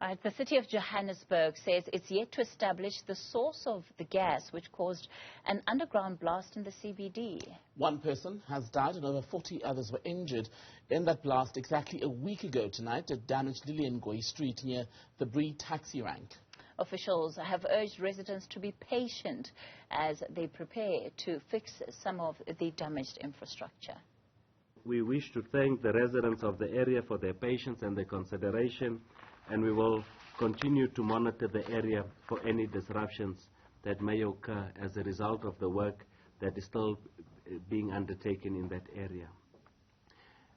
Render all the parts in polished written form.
The City of Johannesburg says it's yet to establish the source of the gas which caused an underground blast in the CBD. One person has died and over 40 others were injured in that blast exactly a week ago tonight at damaged Liliengoy Street near the Bree taxi rank. Officials have urged residents to be patient as they prepare to fix some of the damaged infrastructure. We wish to thank the residents of the area for their patience and their consideration, and we will continue to monitor the area for any disruptions that may occur as a result of the work that is still being undertaken in that area.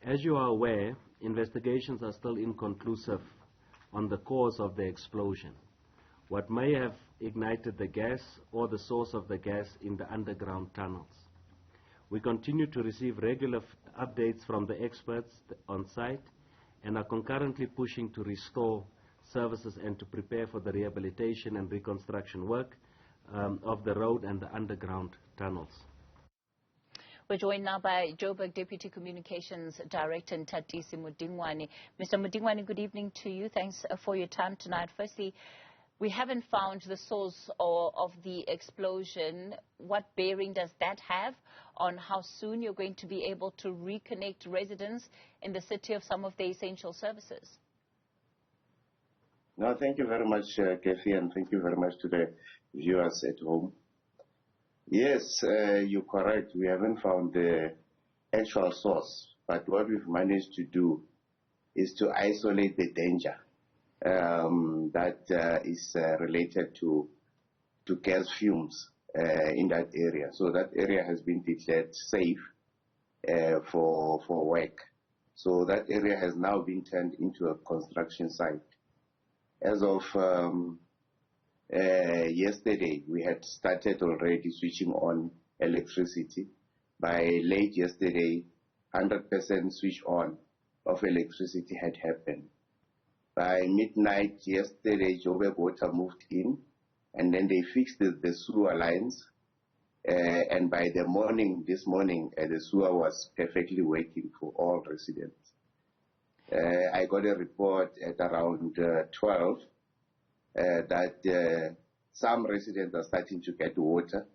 As you are aware, investigations are still inconclusive on the cause of the explosion, what may have ignited the gas or the source of the gas in the underground tunnels. We continue to receive regular updates from the experts on site and are concurrently pushing to restore services and to prepare for the rehabilitation and reconstruction work of the road and the underground tunnels. We're joined now by Joburg Deputy Communications Director Nthatisi Modingoane. Mr. Modingoane, good evening to you. Thanks for your time tonight. Firstly, we haven't found the source of the explosion. What bearing does that have on how soon you're going to be able to reconnect residents in the city of some of the essential services? No, thank you very much, Kathy, and thank you very much to the viewers at home. Yes, you're correct. We haven't found the actual source, but what we've managed to do is to isolate the danger that is related to gas fumes in that area. So that area has been declared safe for work. So that area has now been turned into a construction site. As of yesterday, we had started already switching on electricity. By late yesterday, 100% switch on of electricity had happened. By midnight yesterday, Joburg Water moved in, and then they fixed the sewer lines. And by the morning, this morning, the sewer was perfectly working for all residents. I got a report at around 12 that some residents are starting to get water,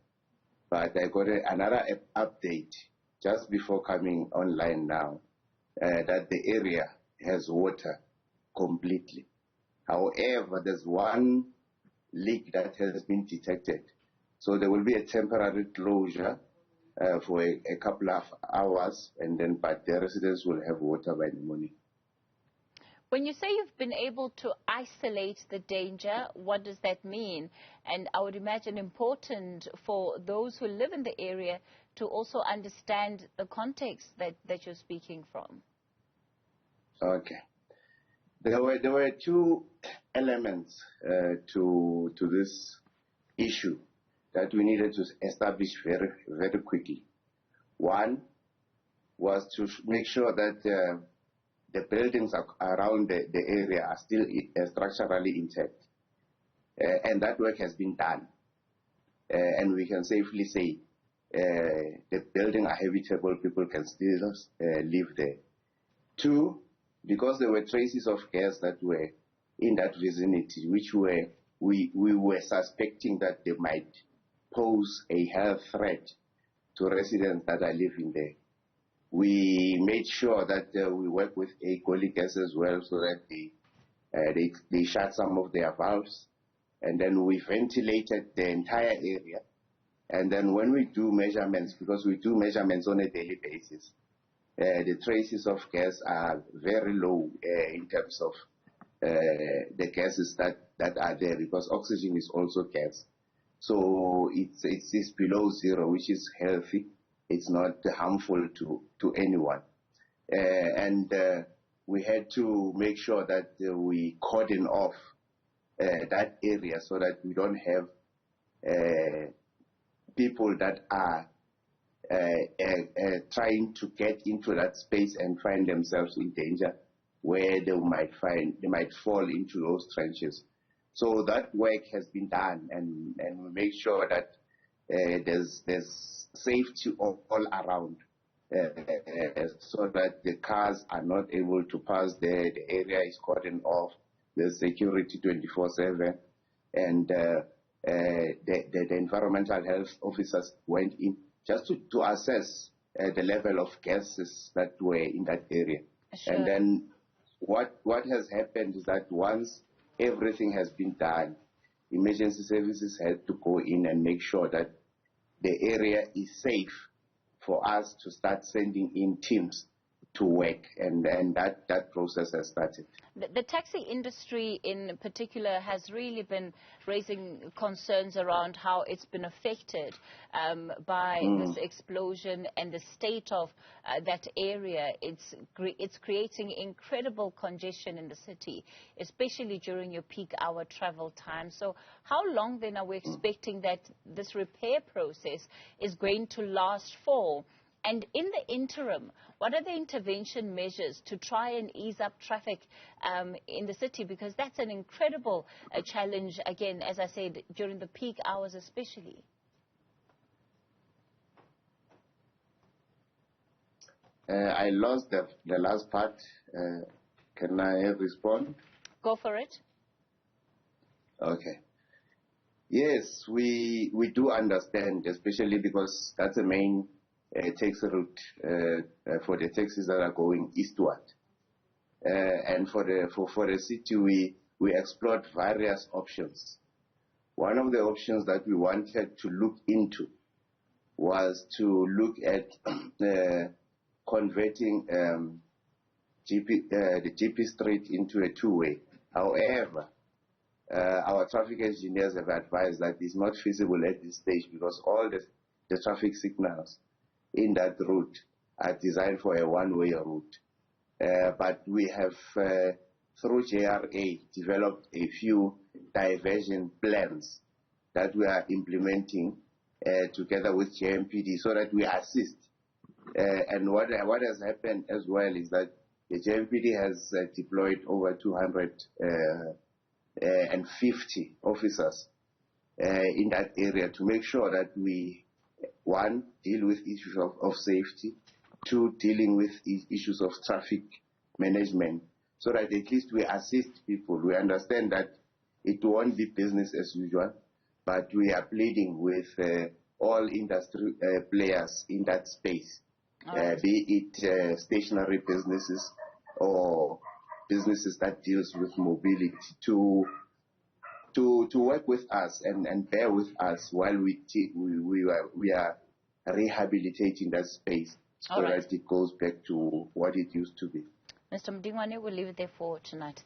but I got another update just before coming online now that the area has water completely. However, there's one leak that has been detected, so there will be a temporary closure for a couple of hours, and then but the residents will have water by the morning. When you say you've been able to isolate the danger, what does that mean? And I would imagine important for those who live in the area to also understand the context that you're speaking from. Okay. There were two elements to this issue that we needed to establish very, very quickly. One was to make sure that the buildings around the area are still structurally intact. And that work has been done. And we can safely say the buildings are habitable, people can still live there. Two, because there were traces of gas that were in that vicinity, which we were suspecting that they might pose a health threat to residents that are living there. We made sure that we work with a gas as well, so that they shut some of their valves, and then we ventilated the entire area. And then when we do measurements, because we do measurements on a daily basis, the traces of gas are very low in terms of the gases that are there, because oxygen is also gas. So it's below zero, which is healthy. It's not harmful to anyone. And we had to make sure that we cordon off that area so that we don't have people that are trying to get into that space and find themselves in danger, where they might fall into those trenches. So that work has been done, and we make sure that there's safety all around, so that the cars are not able to pass there. The area is cordoned off, There's security 24/7, and the environmental health officers went in just to assess the level of gases that were in that area. Sure. And then what has happened is that once everything has been done, emergency services had to go in and make sure that the area is safe for us to start sending in teams to work, and that process has started. The taxi industry in particular has really been raising concerns around how it's been affected by this explosion and the state of that area. It's creating incredible congestion in the city, especially during your peak hour travel time. So how long then are we expecting that this repair process is going to last for? And in the interim, what are the intervention measures to try and ease up traffic in the city? Because that's an incredible challenge, again, as I said, during the peak hours especially. I lost the last part. Can I respond? Go for it. Okay. Yes, we do understand, especially because that's the main taxi route for the taxis that are going eastward. And for the city, we explored various options. One of the options that we wanted to look into was to look at converting the GP Street into a two-way. However, our traffic engineers have advised that it's not feasible at this stage because all the traffic signals in that route are designed for a one-way route. But we have, through JRA, developed a few diversion plans that we are implementing together with JMPD so that we assist. And what has happened as well is that the JMPD has deployed over 250 officers in that area to make sure that we, one, deal with issues of safety, two, dealing with issues of traffic management, so that at least we assist people. We understand that it won't be business as usual, but we are pleading with all industry players in that space, be it stationary businesses or businesses that deals with mobility, to work with us and bear with us while we are rehabilitating that space so that it goes back to what it used to be. Mr. Modingoane, we'll leave it there for tonight.